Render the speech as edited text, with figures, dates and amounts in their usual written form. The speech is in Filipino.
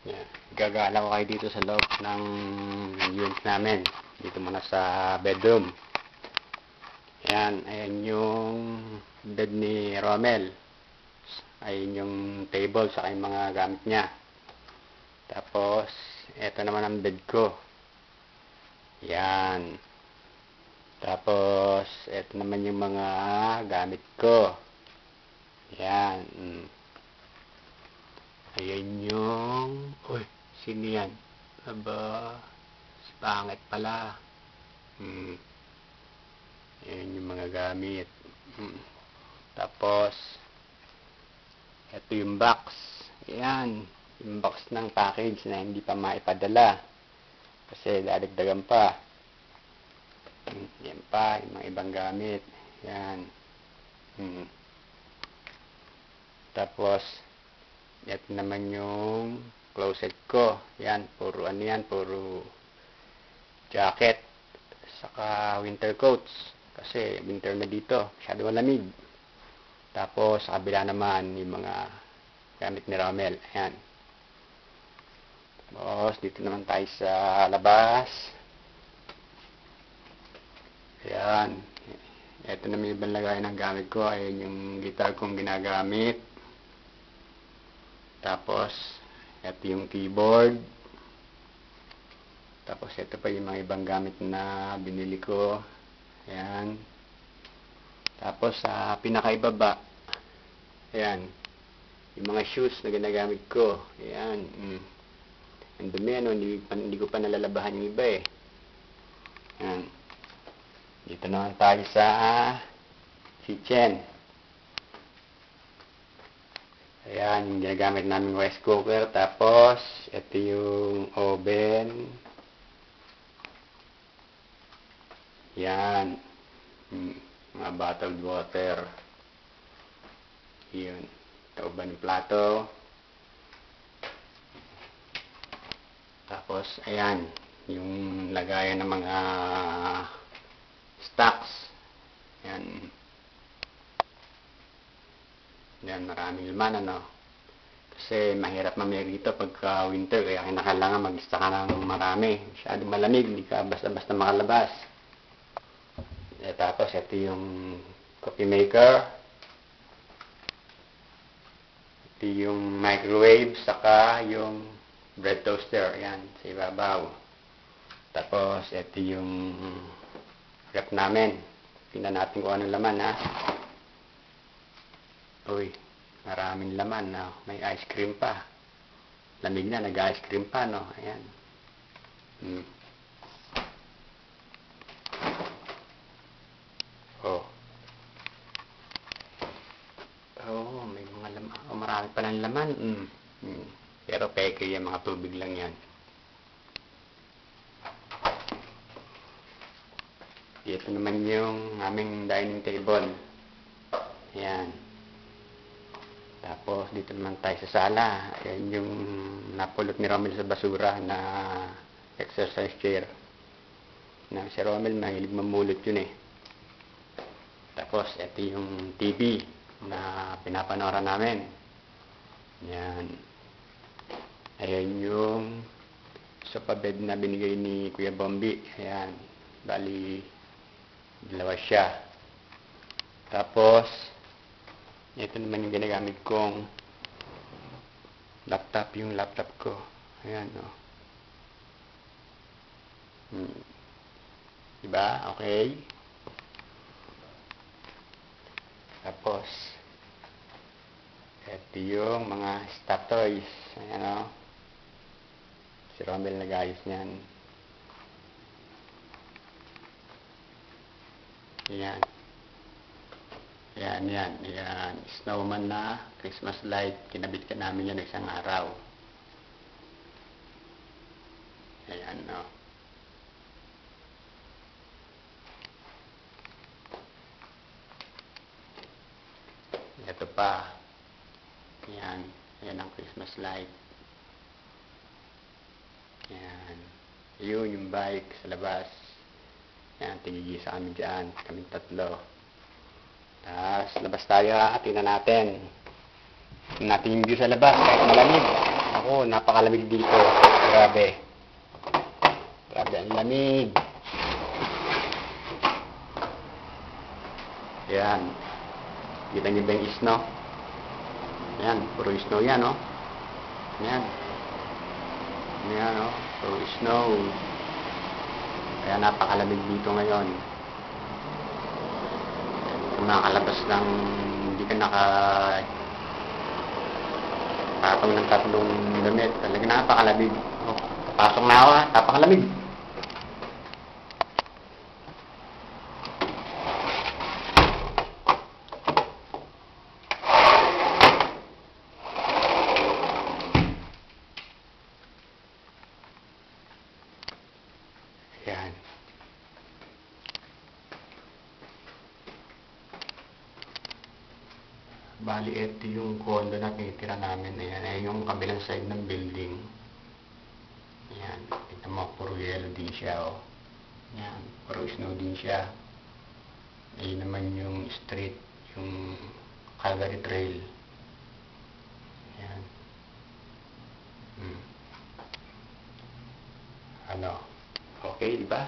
Yan. Gagala ko kayo dito sa loob ng unit namin. Dito muna sa bedroom. Ayan. Ayan yung bed ni Romel. Ayan yung table sa yung mga gamit niya. Tapos, eto naman ang bed ko. Yan. Tapos, eto naman yung mga gamit ko. Yan. Ayan yung... Uy, sino yan? Aba, pangit pala. Ayan yung mga gamit. Tapos, eto yung box. Ayan. Yung box ng package na hindi pa maipadala. Kasi dadagdagan pa. Yan pa, yung mga ibang gamit. Yan. Tapos, ito naman yung closet ko. Yan, puro ano yan, puro jacket. Saka winter coats. Kasi winter na dito, masyado malamig. Tapos, sa kabila naman, yung mga gamit ni Romel. Ayan. Tapos, dito naman tayo sa labas. Ayan. Ito naman yung ibang lagay ng gamit ko. Ayan yung guitar kong ginagamit. Tapos, ito yung keyboard. Tapos, ito pa yung mga ibang gamit na binili ko. Ayan. Tapos, sa pinakaibaba, ayan, yung mga shoes na ginagamit ko. Ayan. Ang dumi, ano, hindi ko pa nalalabahan yung iba eh. Ayan. Dito naman tayo sa kitchen. Ayan, yung ginagamit namin rice cooker. Tapos, ito yung oven. Yan. Mga bottled water. Yun. Tauban ng plato. Tapos, ayan. Yung lagayan ng mga stocks. Yan. Yan, maraming laman, ano. Kasi mahirap mamaya dito pagka winter. Kaya kailangan mag-stock ka ng marami. Masyadong malamig. Hindi ka basta-basta makalabas. Tapos, ito yung coffee maker. Ito yung microwave. Saka yung bread toaster. Yan, sa ibabaw. Tapos, ito yung rep namin. Tingnan natin kung anong laman, ha. Uy, maraming laman, no? May ice cream pa. Lamig na, nag-ice cream pa, no? Ayan. Oh, may mga laman. Oh, marami pa ng laman. Pero peke yan, mga tubig lang yan. Ito naman yung aming dining table. Ayan. Tapos, dito naman tayo sa sala. Ayan yung napulot ni Romel sa basura na exercise chair. Na si Romel, mahilig mamulot yun eh. Tapos, ito yung TV na pinapanoran namin. Ayan. Ayan yung sofa bed na binigay ni Kuya Bombi. Ayan. Bali, dalawa siya. Tapos, ito naman yung ginagamit kong laptop, yung laptop ko. Ayan, o. Diba? Okay. Tapos, ito yung mga stuff toys. Ayan, o. Si Romel nag-ayos niyan. Ayan. Ayan. Snowman na Christmas light. Kinabit ka namin yan isang araw. Ayan, no. Ito pa. Ayan. Ayan ang Christmas light. Ayan. Yun yung bike sa labas. Ayan, tigigisa kami dyan. Kaming tatlo. Tapos, labas tayo, tingnan natin. Tingnan natin yung view sa labas, kahit malamig. Naku, napakalamig dito. Grabe. Grabe ang lamig. Yan. Kita niyo ba yung snow? Yan, puro snow yan, oh. Yan. Yan, oh. Puro snow. Kaya napakalamig dito ngayon. Kung nakalabas ng hindi ka patong ng tatlong damit, talaga napakalamig. Oh, pasok na ako, napakalamig. Yan. Bali, ito yung condo na tinitira namin. Ayan, ay yung kabilang side ng building. Ayan, ito mo, puro yellow din siya, oh. Ayan, puro snow din siya. Ayan naman yung street, yung Calgary Trail. Ayan. Ano? Okay, di ba?